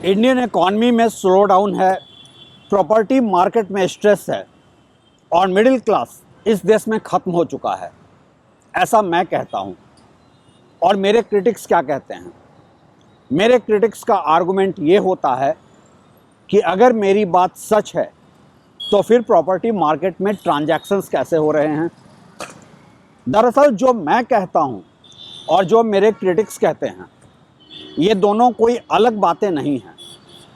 Indian economy में slow down है, property market में स्ट्रेस है और मिडिल क्लास इस देश में ख़त्म हो चुका है, ऐसा मैं कहता हूँ। और मेरे क्रिटिक्स क्या कहते हैं? मेरे क्रिटिक्स का आर्गुमेंट ये होता है कि अगर मेरी बात सच है तो फिर प्रॉपर्टी मार्केट में ट्रांजैक्शंस कैसे हो रहे हैं। दरअसल जो मैं कहता हूँ और जो मेरे क्रिटिक्स कहते हैं, ये दोनों कोई अलग बातें नहीं हैं,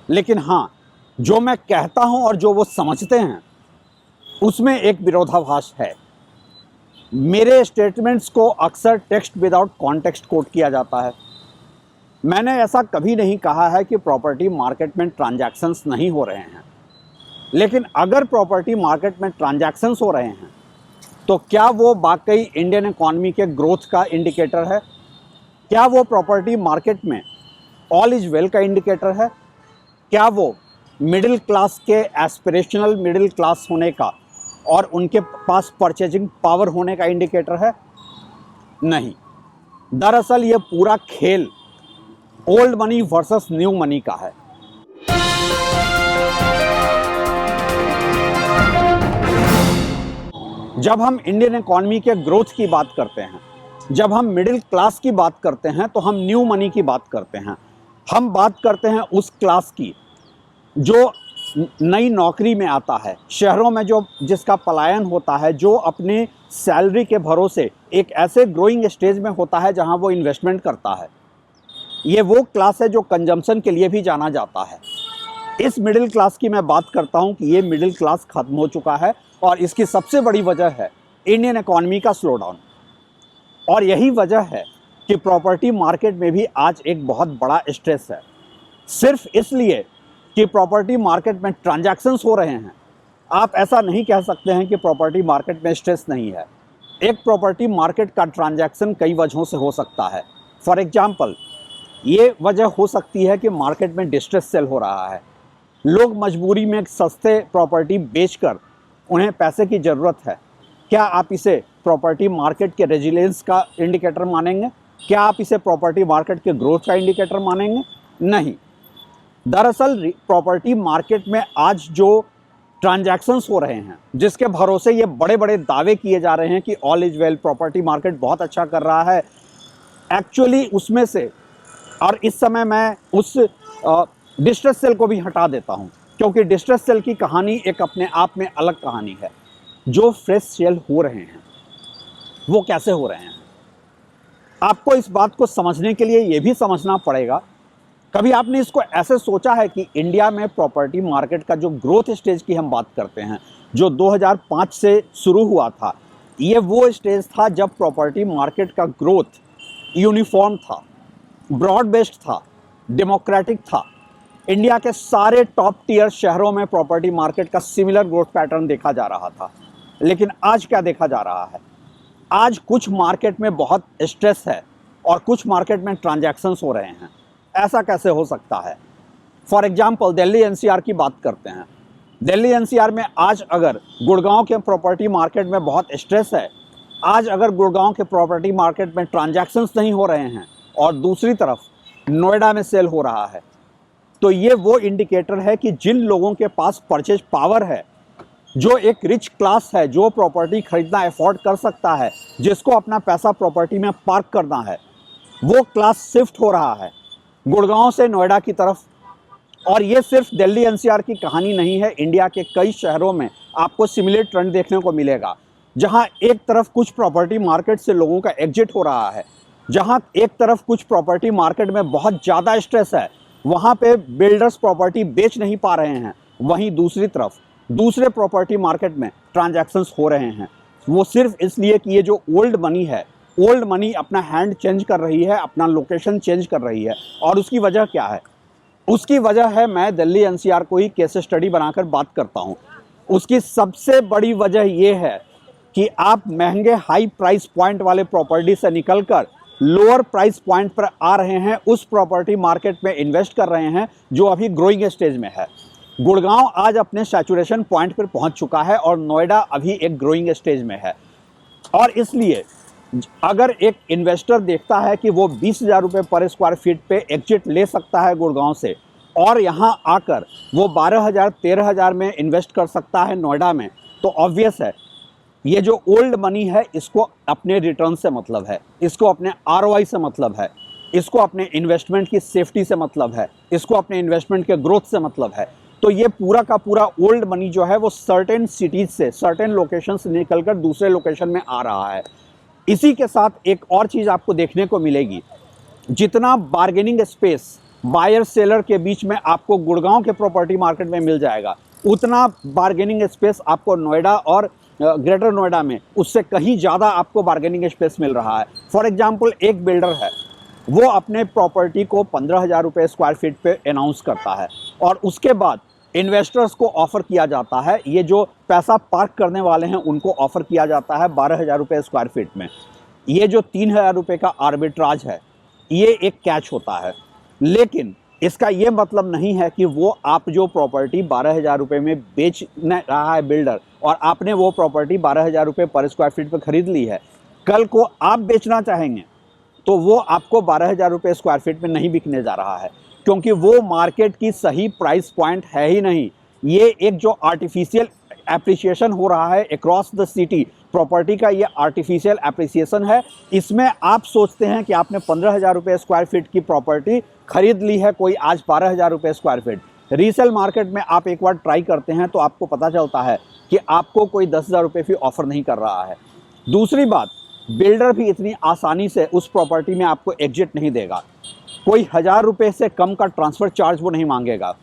लेकिन हाँ, जो मैं कहता हूँ और जो वो समझते हैं उसमें एक विरोधाभास है। मेरे स्टेटमेंट्स को अक्सर टेक्स्ट विदाउट कॉन्टेक्स्ट कोट किया जाता है। मैंने ऐसा कभी नहीं कहा है कि प्रॉपर्टी मार्केट में ट्रांजैक्शंस नहीं हो रहे हैं, लेकिन अगर प्रॉपर्टी मार्केट में ट्रांजैक्शंस हो रहे हैं तो क्या वो वाकई इंडियन इकॉनमी के ग्रोथ का इंडिकेटर है? क्या वो प्रॉपर्टी मार्केट में ऑल इज वेल का इंडिकेटर है? क्या वो मिडिल क्लास के एस्पिरेशनल मिडिल क्लास होने का और उनके पास परचेजिंग पावर होने का इंडिकेटर है? नहीं। दरअसल ये पूरा खेल old money versus new money का है। जब हम इंडियन इकॉनमी के ग्रोथ की बात करते हैं, जब हम मिडिल क्लास की बात करते हैं, तो हम न्यू मनी की बात करते हैं। हम बात करते हैं उस क्लास की जो नई नौकरी में आता है, शहरों में जो जिसका पलायन होता है, जो अपने सैलरी के भरोसे एक ऐसे ग्रोइंग स्टेज में होता है जहां वो इन्वेस्टमेंट करता है। ये वो क्लास है जो कंजम्पशन के लिए भी जाना जाता है। इस मिडिल क्लास की मैं बात करता हूं कि ये मिडिल क्लास खत्म हो चुका है और इसकी सबसे बड़ी वजह है इंडियन इकॉनमी का स्लो डाउन। और यही वजह है कि प्रॉपर्टी मार्केट में भी आज एक बहुत बड़ा स्ट्रेस है, सिर्फ इसलिए कि प्रॉपर्टी मार्केट में ट्रांजैक्शंस हो रहे हैं। आप ऐसा नहीं कह सकते हैं कि प्रॉपर्टी मार्केट में स्ट्रेस नहीं है। एक प्रॉपर्टी मार्केट का ट्रांजैक्शन कई वजहों से हो सकता है। फॉर एग्जांपल, ये वजह हो सकती है कि मार्केट में डिस्ट्रेस सेल हो रहा है। लोग मजबूरी में सस्ते प्रॉपर्टी बेचकर उन्हें पैसे की ज़रूरत है। क्या आप इसे प्रॉपर्टी मार्केट के रेजिलियंस का इंडिकेटर मानेंगे? क्या आप इसे प्रॉपर्टी मार्केट के ग्रोथ का इंडिकेटर मानेंगे? नहीं। दरअसल प्रॉपर्टी मार्केट में आज जो ट्रांजैक्शंस हो रहे हैं, जिसके भरोसे ये बड़े बड़े दावे किए जा रहे हैं कि all is well, property market बहुत अच्छा कर रहा है, एक्चुअली उसमें से, और इस समय मैं उस डिस्ट्रेस सेल को भी हटा देता हूं, क्योंकि डिस्ट्रेस सेल की कहानी एक अपने आप में अलग कहानी है। जो फ्रेश सेल हो रहे हैं वो कैसे हो रहे हैं? आपको इस बात को समझने के लिए ये भी समझना पड़ेगा, कभी आपने इसको ऐसे सोचा है कि इंडिया में प्रॉपर्टी मार्केट का जो ग्रोथ स्टेज की हम बात करते हैं, जो 2005 से शुरू हुआ था, ये वो स्टेज था जब प्रॉपर्टी मार्केट का ग्रोथ यूनिफॉर्म था, ब्रॉड बेस्ड था, डेमोक्रेटिक था। इंडिया के सारे टॉप टियर शहरों में प्रॉपर्टी मार्केट का सिमिलर ग्रोथ पैटर्न देखा जा रहा था। लेकिन आज क्या देखा जा रहा है? आज कुछ मार्केट में बहुत स्ट्रेस है और कुछ मार्केट में ट्रांजैक्शंस हो रहे हैं। ऐसा कैसे हो सकता है? फॉर एग्जांपल, दिल्ली एनसीआर की बात करते हैं। दिल्ली एनसीआर में आज अगर गुड़गांव के प्रॉपर्टी मार्केट में बहुत स्ट्रेस है, आज अगर गुड़गांव के प्रॉपर्टी मार्केट में ट्रांजैक्शंस नहीं हो रहे हैं और दूसरी तरफ नोएडा में सेल हो रहा है, तो ये वो इंडिकेटर है कि जिन लोगों के पास परचेज पावर है, जो एक रिच क्लास है, जो प्रॉपर्टी खरीदना अफोर्ड कर सकता है, जिसको अपना पैसा प्रॉपर्टी में पार्क करना है, वो क्लास शिफ्ट हो रहा है गुड़गांव से नोएडा की तरफ। और ये सिर्फ दिल्ली एनसीआर की कहानी नहीं है, इंडिया के कई शहरों में आपको सिमिलर ट्रेंड देखने को मिलेगा, जहां एक तरफ कुछ प्रॉपर्टी मार्केट से लोगों का एग्जिट हो रहा है, जहां एक तरफ कुछ प्रॉपर्टी मार्केट में बहुत ज़्यादा स्ट्रेस है, वहां पे बिल्डर्स प्रॉपर्टी बेच नहीं पा रहे हैं, वहीं दूसरी तरफ दूसरे प्रॉपर्टी मार्केट में ट्रांजैक्शंस हो रहे हैं। वो सिर्फ इसलिए कि ये जो ओल्ड मनी है, ओल्ड मनी अपना हैंड चेंज कर रही है, अपना लोकेशन चेंज कर रही है। और उसकी वजह क्या है? उसकी वजह है, मैं दिल्ली एनसीआर को ही केस स्टडी बनाकर बात करता हूँ। उसकी सबसे बड़ी वजह ये है कि आप महंगे हाई प्राइस पॉइंट वाले प्रॉपर्टी से निकलकर लोअर प्राइस पॉइंट पर आ रहे हैं, उस प्रॉपर्टी मार्केट में इन्वेस्ट कर रहे हैं जो अभी ग्रोइंग स्टेज में है। गुड़गांव आज अपने सैचुरेशन पॉइंट पर पहुंच चुका है और नोएडा अभी एक ग्रोइंग स्टेज में है। और इसलिए अगर एक इन्वेस्टर देखता है कि वो 20,000 रुपये पर स्क्वायर फीट पे एग्जिट ले सकता है गुड़गांव से, और यहाँ आकर वो 12,000 13,000 में इन्वेस्ट कर सकता है नोएडा में, तो ऑब्वियस है ये जो ओल्ड मनी है इसको अपने रिटर्न से मतलब है, इसको अपने आरओआई से मतलब है, इसको अपने इन्वेस्टमेंट की सेफ्टी से मतलब है, इसको अपने इन्वेस्टमेंट के ग्रोथ से मतलब है। तो ये पूरा का पूरा ओल्ड मनी जो है वो सर्टेन सिटीज से, सर्टेन लोकेशन से निकलकर दूसरे लोकेशन में आ रहा है। इसी के साथ एक और चीज़ आपको देखने को मिलेगी, जितना बार्गेनिंग स्पेस बायर सेलर के बीच में आपको गुड़गांव के प्रॉपर्टी मार्केट में मिल जाएगा, उतना बार्गेनिंग स्पेस आपको नोएडा और ग्रेटर नोएडा में उससे कहीं ज़्यादा आपको बार्गेनिंग स्पेस मिल रहा है। फॉर एग्जांपल एक बिल्डर है, वो अपने प्रॉपर्टी को 15,000 रुपये स्क्वायर फीट पे अनाउंस करता है और उसके बाद इन्वेस्टर्स को ऑफर किया जाता है, ये जो पैसा पार्क करने वाले हैं उनको ऑफर किया जाता है 12,000 रुपये स्क्वायर फीट में। ये जो 3,000 रुपये का आर्बिट्राज है ये एक कैच होता है, लेकिन इसका ये मतलब नहीं है कि वो आप जो प्रॉपर्टी 12,000 रुपये में बेच रहा है बिल्डर और आपने वो प्रॉपर्टी 12,000 रुपये पर स्क्वायर फीट पर खरीद ली है, कल को आप बेचना चाहेंगे तो वो आपको 12,000 रुपये स्क्वायर फीट में नहीं बिकने जा रहा है, क्योंकि वो मार्केट की सही प्राइस पॉइंट है ही नहीं। ये एक जो आर्टिफिशियल एप्रिसिएशन हो रहा है अक्रॉस द सिटी, प्रॉपर्टी का ये आर्टिफिशियल एप्रिसिएशन है। इसमें आप सोचते हैं कि आपने 15,000 रुपये स्क्वायर फीट की प्रॉपर्टी खरीद ली है, कोई आज 12,000 रुपये स्क्वायर फीट। रीसेल मार्केट में आप एक बार ट्राई करते हैं तो आपको पता चलता है कि आपको कोई 10,000 रुपये भी ऑफर नहीं कर रहा है। दूसरी बात, बिल्डर भी इतनी आसानी से उस प्रॉपर्टी में आपको एग्जिट नहीं देगा, कोई 1,000 रुपये से कम का ट्रांसफ़र चार्ज वो नहीं मांगेगा।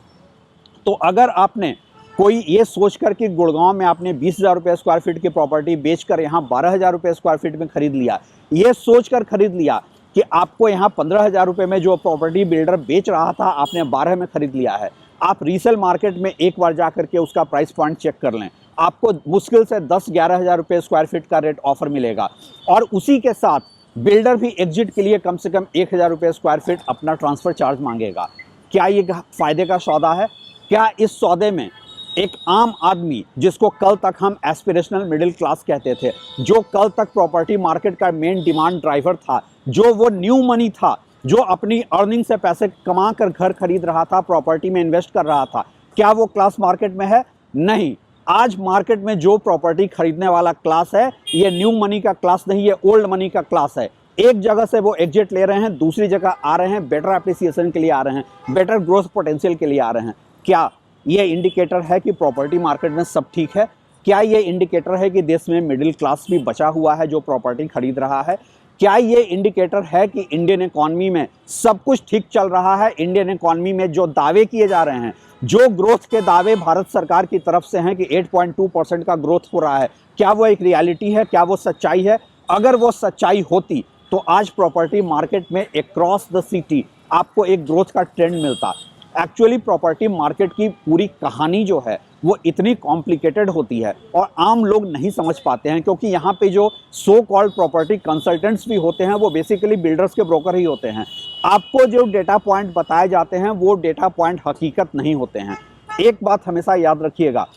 तो अगर आपने कोई ये सोचकर कि गुड़गांव में आपने 20,000 रुपये स्क्वायर फीट की प्रॉपर्टी बेचकर यहाँ 12,000 रुपये स्क्वायर फीट में खरीद लिया, ये सोचकर खरीद लिया कि आपको यहाँ 15,000 रुपये में जो प्रॉपर्टी बिल्डर बेच रहा था आपने 12 में खरीद लिया है। आप रीसेल मार्केट में एक बार जा करके उसका प्राइस पॉइंट चेक कर लें, आपको मुश्किल से 10-11 हज़ार रुपये स्क्वायर फीट का रेट ऑफर मिलेगा और उसी के साथ बिल्डर भी एग्जिट के लिए कम से कम 1,000 रुपये स्क्वायर फीट अपना ट्रांसफ़र चार्ज मांगेगा। क्या ये फ़ायदे का सौदा है? क्या इस सौदे में एक आम आदमी, जिसको कल तक हम एस्पिरेशनल मिडिल क्लास कहते थे, जो कल तक प्रॉपर्टी मार्केट का मेन डिमांड ड्राइवर था, जो वो न्यू मनी था, जो अपनी अर्निंग से पैसे कमा कर घर खरीद रहा था, प्रॉपर्टी में इन्वेस्ट कर रहा था, क्या वो क्लास मार्केट में है? नहीं। आज मार्केट में जो प्रॉपर्टी खरीदने वाला क्लास है ये न्यू मनी का क्लास नहीं, ये ओल्ड मनी का क्लास है। एक जगह से वो एग्जिट ले रहे हैं, दूसरी जगह आ रहे हैं, बेटर एप्रिसिएशन के लिए आ रहे हैं, बेटर ग्रोथ पोटेंशियल के लिए आ रहे हैं। क्या ये इंडिकेटर है कि प्रॉपर्टी मार्केट में सब ठीक है? क्या ये इंडिकेटर है कि देश में मिडिल क्लास भी बचा हुआ है जो प्रॉपर्टी खरीद रहा है? क्या ये इंडिकेटर है कि इंडियन इकॉनमी में सब कुछ ठीक चल रहा है? इंडियन इकॉनमी में जो दावे किए जा रहे हैं, जो ग्रोथ के दावे भारत सरकार की तरफ से हैं कि 8.2% का ग्रोथ हो रहा है, क्या वो एक रियलिटी है? क्या वो सच्चाई है? अगर वो सच्चाई होती तो आज प्रॉपर्टी मार्केट में अक्रॉस द सिटी आपको एक ग्रोथ का ट्रेंड मिलता। एक्चुअली प्रॉपर्टी मार्केट की पूरी कहानी जो है वो इतनी कॉम्प्लिकेटेड होती है और आम लोग नहीं समझ पाते हैं, क्योंकि यहाँ पे जो सो कॉल्ड प्रॉपर्टी कंसल्टेंट्स भी होते हैं वो बेसिकली बिल्डर्स के ब्रोकर ही होते हैं। आपको जो डेटा पॉइंट बताए जाते हैं वो डेटा पॉइंट हकीकत नहीं होते हैं। एक बात हमेशा याद रखिएगा,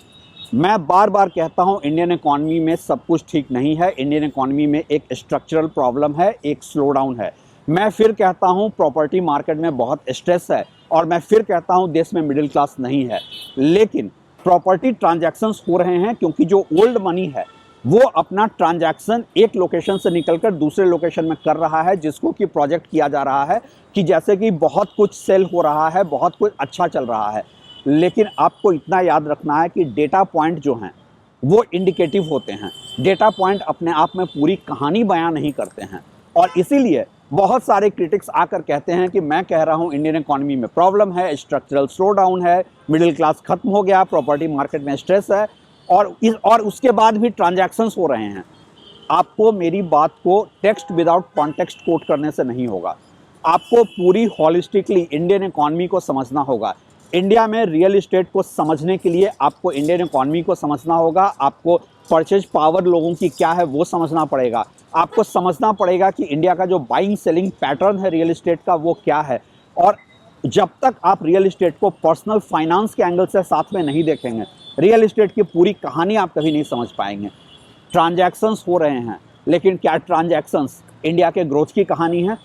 मैं बार बार कहता हूँ इंडियन इकॉनमी में सब कुछ ठीक नहीं है, इंडियन इकॉनमी में एक स्ट्रक्चरल प्रॉब्लम है, एक स्लो डाउन है। मैं फिर कहता हूँ प्रॉपर्टी मार्केट में बहुत स्ट्रेस है और मैं फिर कहता हूँ देश में मिडिल क्लास नहीं है, लेकिन प्रॉपर्टी ट्रांजैक्शंस हो रहे हैं क्योंकि जो ओल्ड मनी है वो अपना ट्रांजैक्शन एक लोकेशन से निकलकर दूसरे लोकेशन में कर रहा है, जिसको कि प्रोजेक्ट किया जा रहा है कि जैसे कि बहुत कुछ सेल हो रहा है, बहुत कुछ अच्छा चल रहा है। लेकिन आपको इतना याद रखना है कि डेटा पॉइंट जो हैं वो इंडिकेटिव होते हैं, डेटा पॉइंट अपने आप में पूरी कहानी बयां नहीं करते हैं। और इसीलिए बहुत सारे क्रिटिक्स आकर कहते हैं कि मैं कह रहा हूं इंडियन इकॉनमी में प्रॉब्लम है, स्ट्रक्चरल स्लो डाउन है, मिडिल क्लास खत्म हो गया, प्रॉपर्टी मार्केट में स्ट्रेस है और उसके बाद भी ट्रांजैक्शंस हो रहे हैं। आपको मेरी बात को टेक्स्ट विदाउट कॉन्टेक्स्ट कोट करने से नहीं होगा, आपको पूरी हॉलिस्टिकली इंडियन इकॉनमी को समझना होगा। इंडिया में रियल इस्टेट को समझने के लिए आपको इंडियन इकॉनमी को समझना होगा, आपको परचेज पावर लोगों की क्या है वो समझना पड़ेगा, आपको समझना पड़ेगा कि इंडिया का जो बाइंग सेलिंग पैटर्न है रियल इस्टेट का वो क्या है। और जब तक आप रियल इस्टेट को पर्सनल फाइनेंस के एंगल से साथ में नहीं देखेंगे, रियल इस्टेट की पूरी कहानी आप कभी नहीं समझ पाएंगे। ट्रांजैक्शंस हो रहे हैं, लेकिन क्या ट्रांजैक्शंस इंडिया के ग्रोथ की कहानी है?